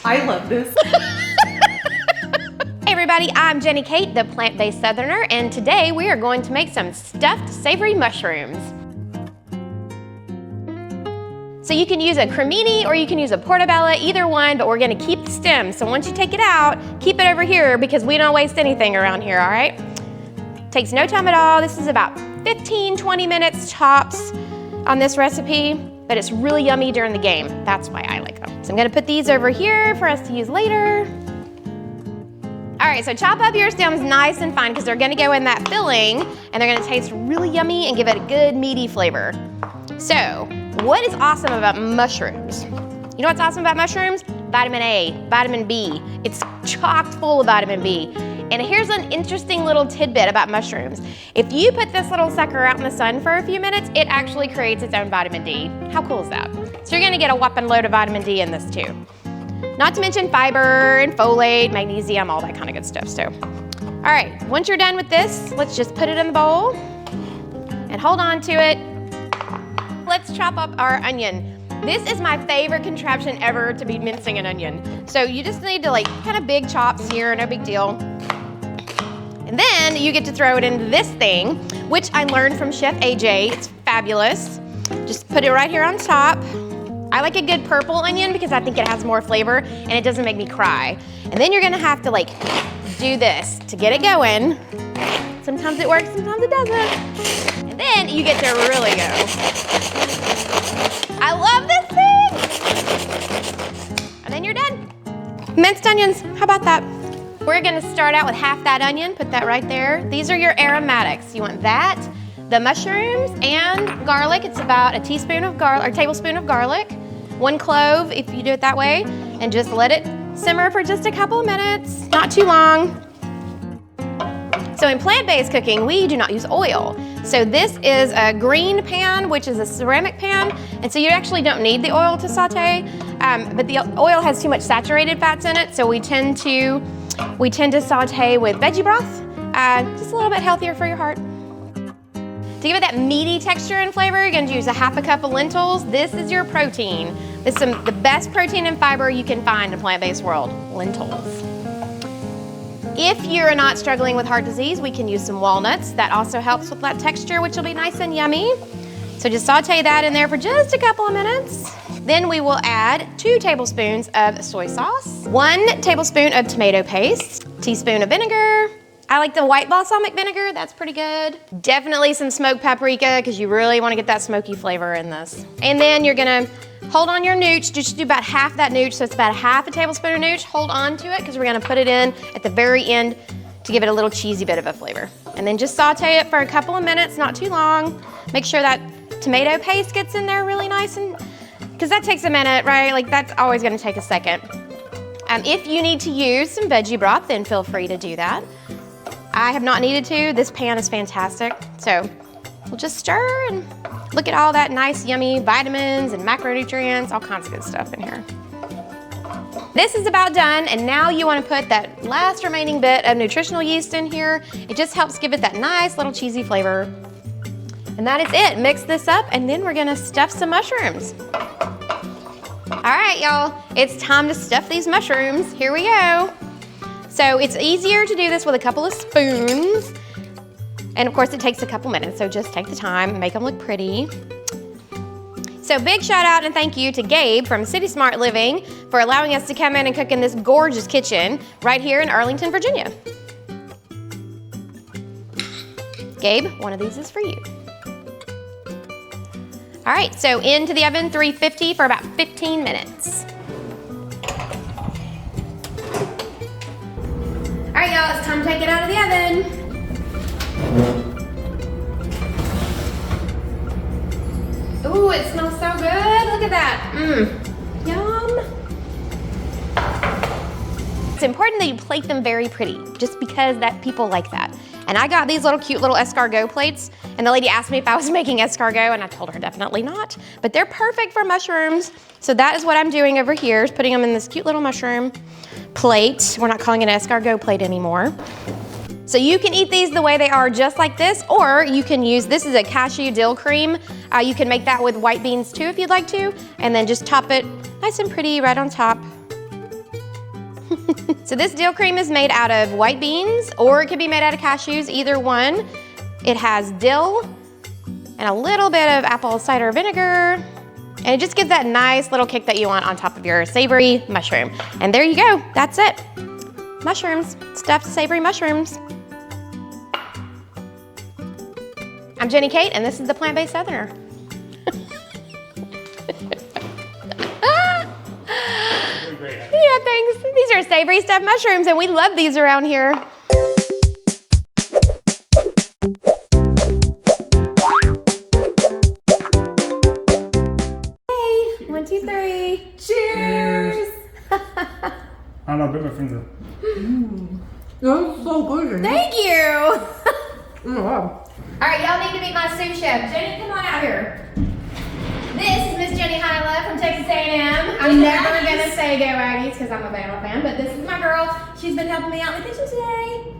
I love this. Hey everybody, I'm Jenny Kate, the plant-based southerner, and today we are going to make some stuffed savory mushrooms. So you can use a cremini or you can use a portobello, either one, but we're gonna keep the stem. So once you take it out, keep it over here because we don't waste anything around here, all right? Takes no time at all. This is about 15, 20 minutes tops on this recipe, but it's really yummy during the game. That's why I like them. So I'm gonna put these over here for us to use later. All right, so chop up your stems nice and fine because they're gonna go in that filling and they're gonna taste really yummy and give it a good meaty flavor. So, what is awesome about mushrooms? You know what's awesome about mushrooms? Vitamin A, vitamin B. It's chock full of vitamin B. And here's an interesting little tidbit about mushrooms. If you put this little sucker out in the sun for a few minutes, it actually creates its own vitamin D. How cool is that? So you're gonna get a whopping load of vitamin D in this too. Not to mention fiber and folate, magnesium, all that kind of good stuff. So, all right, once you're done with this, let's just put it in the bowl and hold on to it. Let's chop up our onion. This is my favorite contraption ever to be mincing an onion. So you just need to kind of big chops here, no big deal. And then you get to throw it into this thing, which I learned from Chef AJ. It's fabulous. Just put it right here on top. I like a good purple onion because I think it has more flavor and it doesn't make me cry. And then you're gonna have to do this to get it going. Sometimes it works, sometimes it doesn't. And then you get to really go. I love this thing! And then you're done. Minced onions, how about that? We're gonna start out with half that onion, put that right there. These are your aromatics. You want that, the mushrooms, and garlic. It's about a teaspoon of garlic, or tablespoon of garlic, 1 clove if you do it that way, and just let it simmer for just a couple of minutes, not too long. So in plant-based cooking, we do not use oil. So this is a green pan, which is a ceramic pan, and so you actually don't need the oil to saute, but the oil has too much saturated fats in it, so we tend to saute with veggie broth, just a little bit healthier for your heart. To give it that meaty texture and flavor, you're gonna use a half a cup of lentils. This is your protein. This is the best protein and fiber you can find in the plant-based world, lentils. If you're not struggling with heart disease, we can use some walnuts. That also helps with that texture, which will be nice and yummy. So just saute that in there for just a couple of minutes. Then we will add 2 tablespoons of soy sauce, 1 tablespoon of tomato paste, teaspoon of vinegar. I like the white balsamic vinegar, that's pretty good. Definitely some smoked paprika because you really want to get that smoky flavor in this. And then you're gonna hold on your nooch, just do about half that nooch, so it's about half a tablespoon of nooch. Hold on to it because we're gonna put it in at the very end to give it a little cheesy bit of a flavor. And then just saute it for a couple of minutes, not too long. Make sure that tomato paste gets in there really nice, and because that takes a minute, right? That's always gonna take a second. If you need to use some veggie broth, then feel free to do that. I have not needed to. This pan is fantastic. So we'll just stir and look at all that nice, yummy vitamins and macronutrients, all kinds of good stuff in here. This is about done, and now you want to put that last remaining bit of nutritional yeast in here. It just helps give it that nice little cheesy flavor. And that is it. Mix this up, and then we're gonna stuff some mushrooms. All right, y'all, it's time to stuff these mushrooms. Here we go. So it's easier to do this with a couple of spoons. And of course it takes a couple minutes, so just take the time and make them look pretty. So big shout out and thank you to Gabe from City Smart Living for allowing us to come in and cook in this gorgeous kitchen right here in Arlington, Virginia. Gabe, one of these is for you. All right, so into the oven, 350 for about 15 minutes. All right, y'all, it's time to take it out of the oven. Ooh, it smells so good. Look at that. Yum. It's important that you plate them very pretty, just because people like that. And I got these cute little escargot plates, and the lady asked me if I was making escargot, and I told her definitely not. But they're perfect for mushrooms, so that is what I'm doing over here, is putting them in this cute little mushroom plate. We're not calling it an escargot plate anymore. So you can eat these the way they are, just like this, or you can use, this is a cashew dill cream. You can make that with white beans too if you'd like to, and then just top it nice and pretty right on top. So this dill cream is made out of white beans, or it could be made out of cashews, either one. It has dill and a little bit of apple cider vinegar, and it just gives that nice little kick that you want on top of your savory mushroom. And there you go, that's it. Mushrooms, stuffed savory mushrooms. I'm Jenny Kate, and this is the Plant-Based Southerner. Yeah, thanks. These are savory stuffed mushrooms, and we love these around here. Hey, 1, 2, 3. Cheers! I don't know, bit my finger. That's so good. Thank you! Oh, wow. All right, y'all need to meet my sous chef. Jenny, come on out here. This is Miss Jenny Hyla from Texas A&M. I'm never gonna say go Aggies because I'm a Bama fan, but this is my girl. She's been helping me out in the kitchen today.